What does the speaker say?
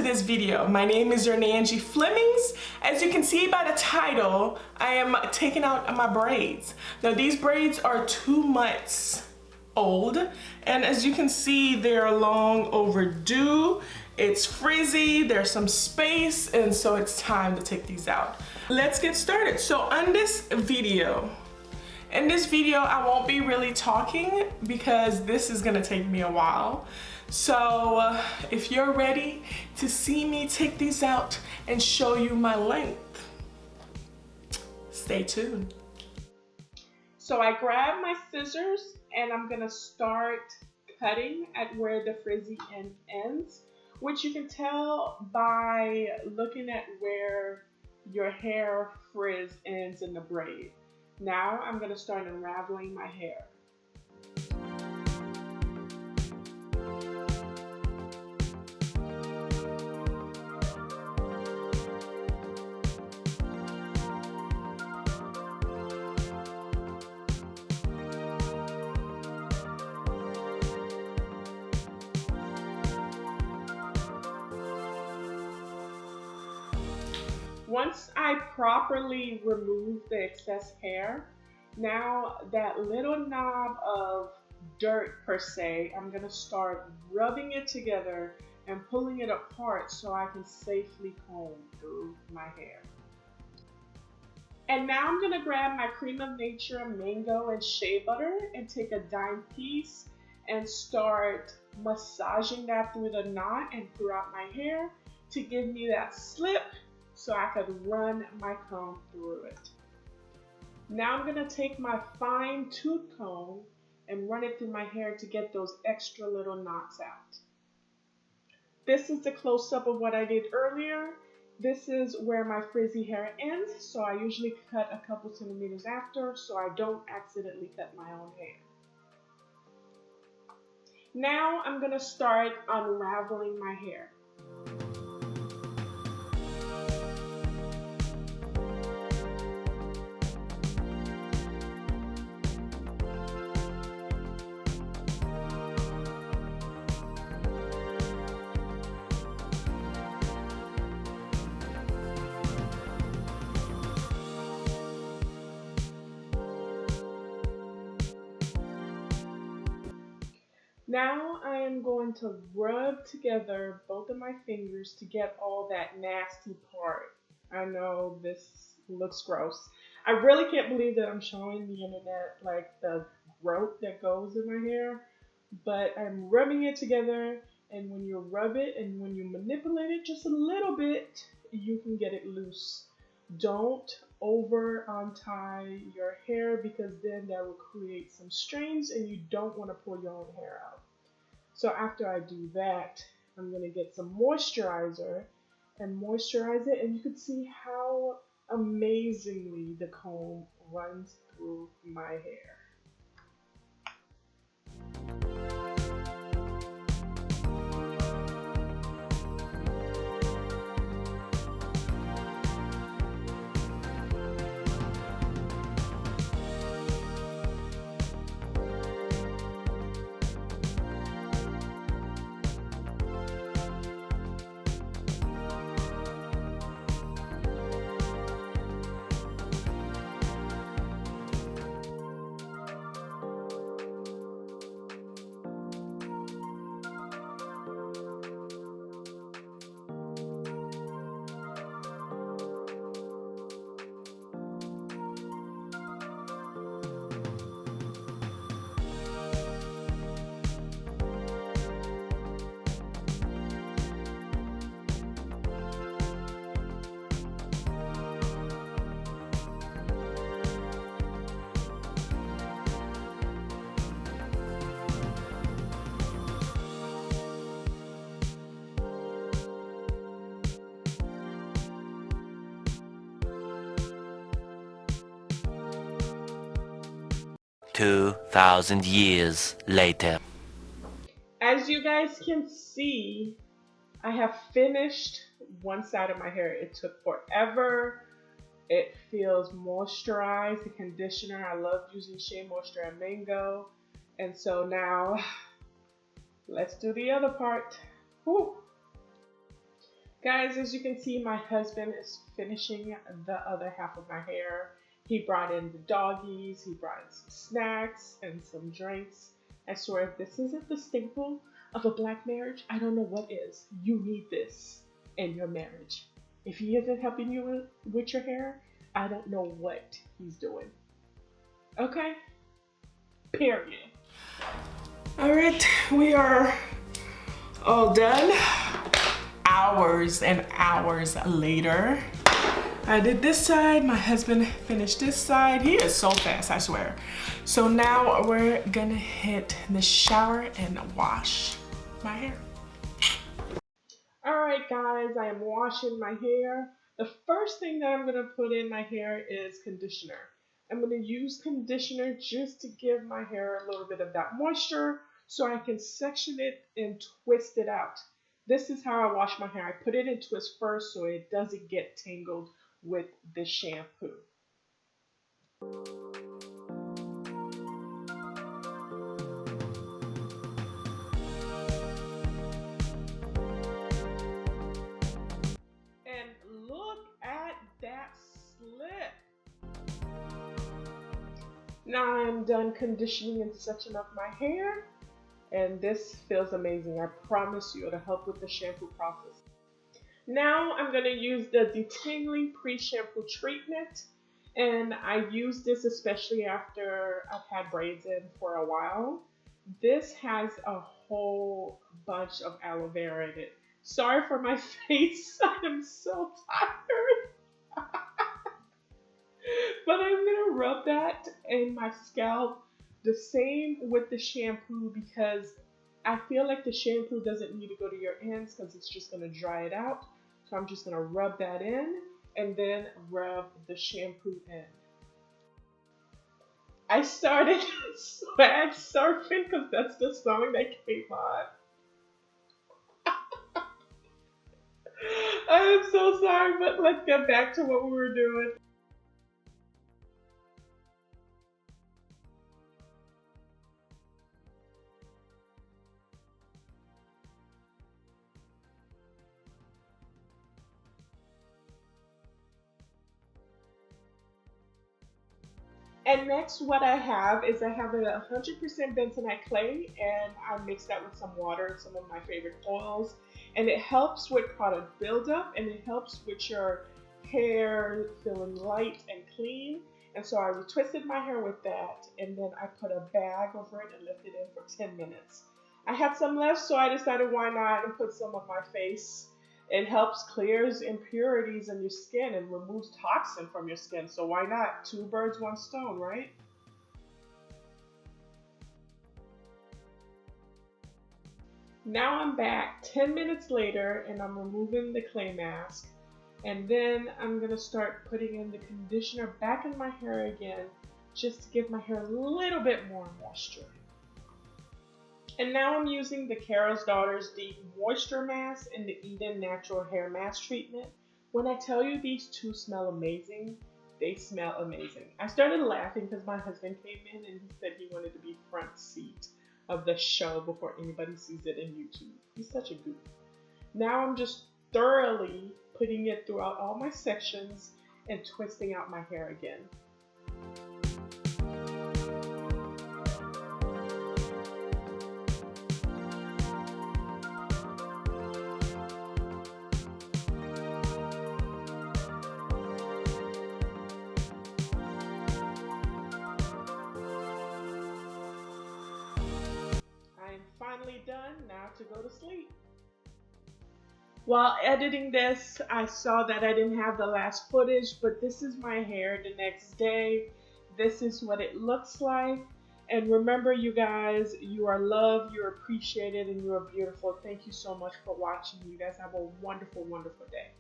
this video. My name is Angie Flemings. As you can see by the title, I am taking out my braids. Now these braids are 2 months old, and as you can see, they're long overdue. It's frizzy, there's some space, and so it's time to take these out. Let's get started. So in this video, I won't be really talking because this is gonna take me a while. So if you're ready to see me take these out and show you my length, stay tuned. So I grabbed my scissors and I'm gonna start cutting at where the frizzy end ends, which you can tell by looking at where your hair frizz ends in the braid. Now I'm gonna start unraveling my hair. Once I properly remove the excess hair, now that little knob of dirt per se, I'm gonna start rubbing it together and pulling it apart so I can safely comb through my hair. And now I'm gonna grab my Cream of Nature mango and shea butter and take a dime piece and start massaging that through the knot and throughout my hair to give me that slip so I could run my comb through it. Now I'm gonna take my fine tooth comb and run it through my hair to get those extra little knots out. This is the close-up of what I did earlier. This is where my frizzy hair ends, so I usually cut a couple centimeters after so I don't accidentally cut my own hair. Now I'm gonna start unraveling my hair. Now I am going to rub together both of my fingers to get all that nasty part. I know this looks gross. I really can't believe that I'm showing the internet like the growth that goes in my hair, but I'm rubbing it together, and when you rub it and when you manipulate it just a little bit, you can get it loose. Don't over untie your hair because then that will create some strains and you don't want to pull your own hair out. So after I do that, I'm going to get some moisturizer and moisturize it, and you can see how amazingly the comb runs through my hair. "2,000 years later." As you guys can see, I have finished one side of my hair. It took forever. It feels moisturized, the conditioner. I love using Shea Moisture and Mango. And so now, let's do the other part. Whew. Guys, as you can see, my husband is finishing the other half of my hair. He brought in the doggies, he brought in some snacks and some drinks. I swear, if this isn't the staple of a black marriage, I don't know what is. You need this in your marriage. If he isn't helping you with your hair, I don't know what he's doing. Okay? Period. All right, we are all done. Hours and hours later, I did this side, my husband finished this side. He is so fast, I swear. So now we're gonna hit the shower and wash my hair. All right, guys, I am washing my hair. The first thing that I'm gonna put in my hair is conditioner. I'm gonna use conditioner just to give my hair a little bit of that moisture so I can section it and twist it out. This is how I wash my hair. I put it in twist first so it doesn't get tangled with the shampoo. And look at that slip. Now I'm done conditioning and sectioning up my hair. And this feels amazing. I promise you it'll help with the shampoo process. Now I'm going to use the detangling pre-shampoo treatment. And I use this especially after I've had braids in for a while. This has a whole bunch of aloe vera in it. Sorry for my face. I am so tired. But I'm going to rub that in my scalp. The same with the shampoo because I feel like the shampoo doesn't need to go to your ends because it's just going to dry it out. So I'm just going to rub that in and then rub the shampoo in. I started swag surfing because that's the song that came on. I'm so sorry, but let's get back to what we were doing. And next what I have is I have a 100% bentonite clay and I mix that with some water and some of my favorite oils. And it helps with product buildup and it helps with your hair feeling light and clean. And so I retwisted my hair with that and then I put a bag over it and left it in for 10 minutes. I had some left so I decided why not and put some on my face. It helps clears impurities in your skin and removes toxin from your skin. So why not? 2 birds, 1 stone, right? Now I'm back 10 minutes later and I'm removing the clay mask. And then I'm going to start putting in the conditioner back in my hair again just to give my hair a little bit more moisture. And now I'm using the Carol's Daughters Deep Moisture Mask and the Eden Natural Hair Mask Treatment. When I tell you these two smell amazing, they smell amazing. I started laughing because my husband came in and he said he wanted to be front seat of the show before anybody sees it in YouTube. He's such a goof. Now I'm just thoroughly putting it throughout all my sections and twisting out my hair again. Finally done, now to go to sleep. While editing this, I saw that I didn't have the last footage, but this is my hair the next day. This is what it looks like. And remember, you guys, you are loved, you're appreciated, and you are beautiful. Thank you so much for watching. You guys have a wonderful, wonderful day.